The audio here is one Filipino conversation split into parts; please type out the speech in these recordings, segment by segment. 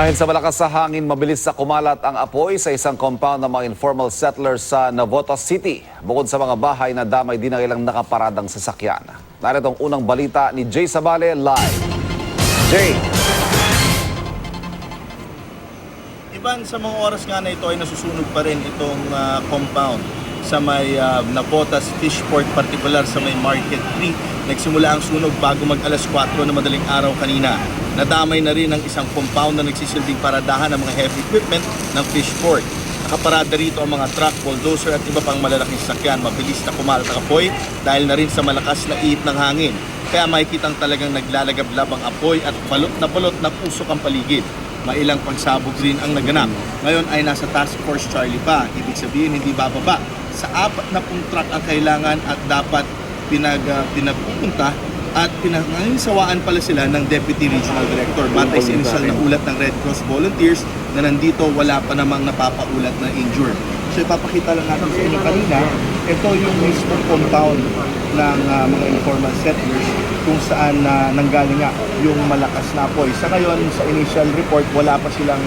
Dahil sa malakas sa hangin, mabilis na kumalat ang apoy sa isang compound ng mga informal settlers sa Navotas City. Bukod sa mga bahay na damay din ang ilang nakaparadang sasakyan. Narito ang unang balita ni Jay Sabale live. Jay! Iban, sa mga oras nga na ito ay nasusunog pa rin itong compound sa may Navotas Fishport, particular sa may Market 3. Nagsimula ang sunog bago mag alas 4 na madaling araw kanina. Nadamay na rin ang isang compound na nagsisilbing paradahan ng mga heavy equipment ng Fishport. Nakaparada rito ang mga truck, bulldozer at iba pang malalaking sasakyan. Mabilis na kumalat ang apoy dahil na rin sa malakas na ihip ng hangin. Kaya makikitang talagang naglalagablab ang apoy at balot na usok ang paligid. Mailang pagsabog rin ang naganap. Ngayon ay nasa Task Force Charlie pa. Ibig sabihin hindi bababa. Sa 40 truck ang kailangan at dapat pinapupunta at pinangisawaan pala sila ng Deputy Regional Director. Batay sa inisyal na ulat ng Red Cross Volunteers na nandito wala pa namang napapaulat na injured. So ipapakita lang natin sa inyo kanina, ito yung mismo compound ng mga informal settlers kung saan nanggaling nga yung malakas na apoy. Sa ngayon, sa initial report, wala pa silang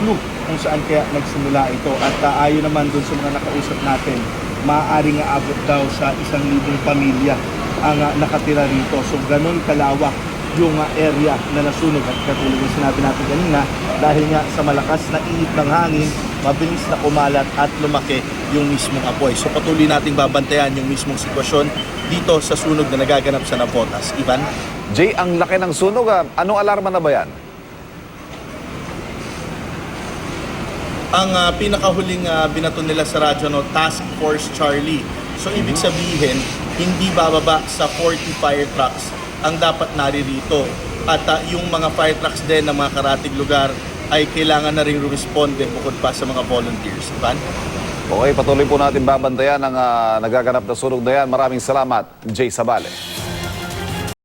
clue kung saan kaya nagsimula ito. At ayon naman dun sa mga nakausap natin, maaaring abot daw sa 1,000 pamilya ang nakatira rito. So ganun kalawak yung area na nasunog. At katulad ng sinabi natin kanina, dahil nga sa malakas na ihip ng hangin, mabilis na kumalat at lumaki yung mismong apoy. So patuloy nating babantayan yung mismong sitwasyon dito sa sunog na nagaganap sa Navotas. Ivan? Jay, ang laki ng sunog. Anong alarma na ba yan? Ang pinakahuling binato nila sa radyo, Task Force Charlie. So ibig sabihin, hindi bababa sa 40 fire trucks ang dapat naririto. At yung mga fire trucks din ng mga karatig lugar ay kailangan na rin responde bukod pa sa mga volunteers. Ivan? Okay, patuloy po natin babantayan ang nagaganap na sunog na yan. Maraming salamat, Jay Sabale.